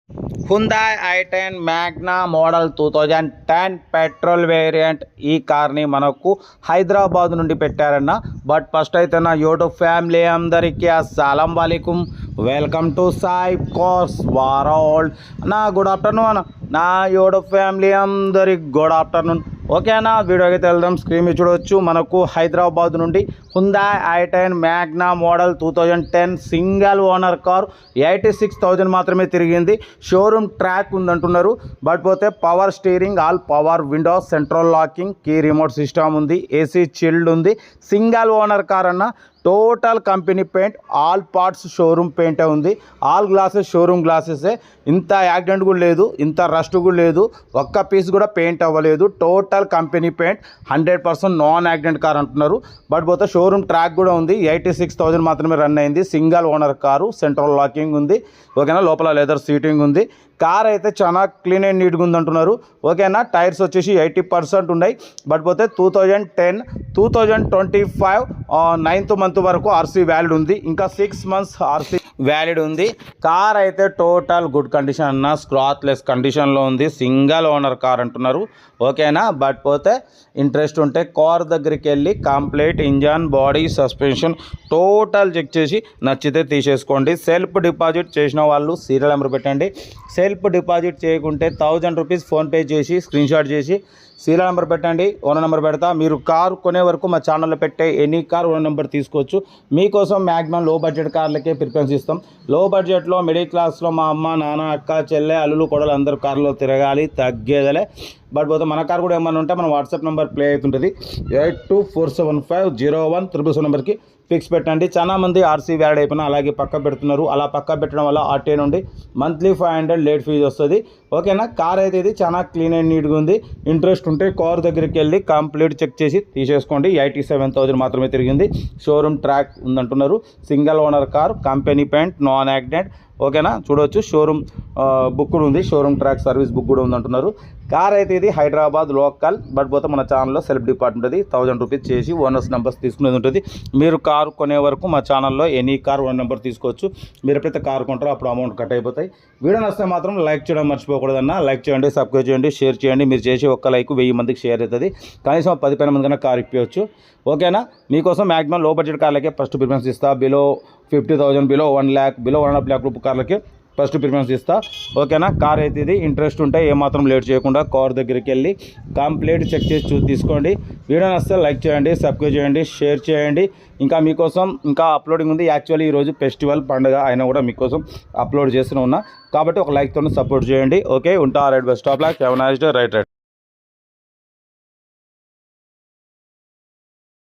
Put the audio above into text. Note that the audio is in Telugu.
Hyundai i10 Magna model 2010 petrol variant. ఈ కార్ని మనకు హైదరాబాద్ నుండి పెట్టారన్న. బట్ ఫస్ట్ అయితే నా యూట్యూబ్ ఫ్యామిలీ అందరికీ అస్సలం వాలేకుమ్, welcome to Sai cars world. నా గుడ్ ఆఫ్టర్నూన్ అన్న, నా యూట్యూబ్ ఫ్యామిలీ అందరికి గుడ్ ఆఫ్టర్నూన్. ఓకేనా, వీడియోకి వెళ్దాం. స్క్రీన్ మీద చూడవచ్చు, మనకు హైదరాబాద్ నుండి Hyundai i10 Magna model 2010 single owner car. 86,000 మాత్రమే తిరిగింది. షోరూమ్ ట్రాక్ ఉందంటున్నారు. బట్ పోతే power steering, all power windows, central locking, key remote system ఉంది, ఏసీ చిల్డ్ ఉంది. సింగిల్ ఓనర్ కార్ అన్న. Total company paint, all parts showroom పెయింటే ఉంది. ఆల్ గ్లాసెస్ షోరూమ్ గ్లాసెసే. ఇంత యాక్సిడెంట్ కూడా లేదు, ఇంత రస్ట్ కూడా లేదు, ఒక్క పీస్ కూడా పెయింట్ అవ్వలేదు. Total company paint, 100% non accident car అంటున్నారు. బట్ పోతే షోరూమ్ ట్రాక్ కూడా ఉంది. 86,000 మాత్రమే రన్ అయింది. Single owner car, central locking ఉంది. ఓకేనా, లోపల లెదర్ సీటింగ్ ఉంది. కార్ అయితే చాలా క్లీన్ అండ్ నీట్గా ఉంది అంటున్నారు. ఓకేనా, టైర్స్ వచ్చేసి 80% ఉన్నాయి. బట్ పోతే 2025 9th మంత్ వరకు ఆర్సీ వ్యాలిడ్ ఉంది. ఇంకా 6 months ఆర్సీ వ్యాలిడ్ ఉంది. కార్ అయితే టోటల్ గుడ్ కండిషన్ అన్న, స్క్రాచ్లెస్ కండిషన్లో ఉంది. సింగిల్ ఓనర్ కార్ అంటున్నారు. ఓకేనా, బట్ పోతే ఇంట్రెస్ట్ ఉంటే కార్ దగ్గరికి వెళ్ళి complete engine, body, suspension total check చేసి నచ్చితే తీసేసుకోండి. సెల్ఫ్ డిపాజిట్ చేసిన వాళ్ళు సీరియల్ నెంబర్ పెట్టండి. సెల్ఫ్ డిపాజిట్ చేయకుంటే 1000 రూపీస్ ఫోన్పే చేసి స్క్రీన్ షాట్ చేసి సీరియల్ నెంబర్ పెట్టండి. ఓనర్ నెంబర్ పెడతా. మీరు కారు కొనే వరకు మా ఛానల్లో పెట్టే ఎనీ కార్ ఓనర్ నెంబర్ తీసుకోవచ్చు. మీకోసం మ్యాక్సిమం లో బడ్జెట్ కార్లకే ప్రిఫరెన్స్ ఇస్తాం. లో బడ్జెట్లో మిడిల్ క్లాస్లో మా అమ్మ, నాన్న, అక్క, చెల్లె, అల్లులు, కొడలు అందరూ కార్లో తిరగాలి, తగ్గేదలే. బట్ పోతే మన కార్ కూడా ఏమన్నా ఉంటే మన వాట్సాప్ నెంబర్ ప్లే అవుతుంటుంది. 8247501777 నెంబర్కి ఫిక్స్ పెట్టండి. చాలా మంది ఆర్సీ వ్యాలిడ్ అయిపోయినా అలాగే పక్క పెడుతున్నారు. అలా పక్క పెట్టడం వల్ల ఆర్టీఐ నుండి మంత్లీ 500 లేట్ ఫీజు వస్తుంది. ఓకేనా, కార్ అయితే ఇది చాలా క్లీన్ అండ్ నీట్గా ఉంది. ఇంట్రెస్ట్ ఉంటే కార్ దగ్గరికి వెళ్ళి కంప్లీట్ చెక్ చేసి తీసేసుకోండి. 87,000 మాత్రమే తిరిగింది. షోరూమ్ ట్రాక్ ఉందంటున్నారు. Single owner car, company paint, non accident. ఓకేనా, చూడవచ్చు షోరూమ్ బుక్ కూడా ఉంది. షోరూమ్ ట్రాక్ సర్వీస్ బుక్ కూడా ఉందంటున్నారు. కార్ అయితే ఇది హైదరాబాద్ లోకల్. బట్ పోతే మన ఛానల్లో సెల్ఫ్ డిపార్ట్మెంట్ ఉంటుంది. 1000 రూపీస్ చేసి ఓనర్స్ నెంబర్స్ తీసుకునేది ఉంటుంది. మీరు కారు కొనే వరకు మా ఛానల్లో ఎనీ కార్ ఓనర్ నెంబర్ తీసుకోవచ్చు. మీరు ఎప్పుడైతే కారు కొంటారో అప్పుడు అమౌంట్ కట్ అయిపోతాయి. వీడియో నచ్చితే మాత్రం లైక్ చేయడం మర్చిపోకూడదన్న. లైక్ చేయండి, సబ్స్క్రైబ్ చేయండి, షేర్ చేయండి. మీరు చేసి ఒక్క లైక్ 1000 మందికి షేర్ అవుతుంది. కనీసం 10 మంది కన్నా కార్ ఇప్పవచ్చు. ఓకేనా, మీకోసం మ్యాక్సిమం లో బడ్జెట్ కార్లకే ఫస్ట్ ప్రిఫరెన్స్ ఇస్తా. Below 50,000, below 1 lakh, below 1.5 lakh రూపాయల కార్లకి ఫస్ట్ ప్రిఫరెన్స్ ఇస్తా. ఓకేనా, కార్ అయితే ఇది. ఇంట్రెస్ట్ ఉంటే ఏమాత్రం లేట్ చేయకుండా కార్ దగ్గరికి వెళ్ళి కంప్లీట్ చెక్ చేసి తీసుకోండి. వీడియో నచ్చితే లైక్ చేయండి, సబ్స్క్రైబ్ చేయండి, షేర్ చేయండి. ఇంకా మీకోసం ఇంకా అప్లోడింగ్ ఉంది. యాక్చువల్లీ ఈరోజు ఫెస్టివల్ పండుగ అయినా కూడా మీకోసం అప్లోడ్ చేస్తూనే ఉన్నా. కాబట్టి ఒక లైక్తో సపోర్ట్ చేయండి. ఓకే, ఉంటా. Right, best of luck, have a nice day. Right.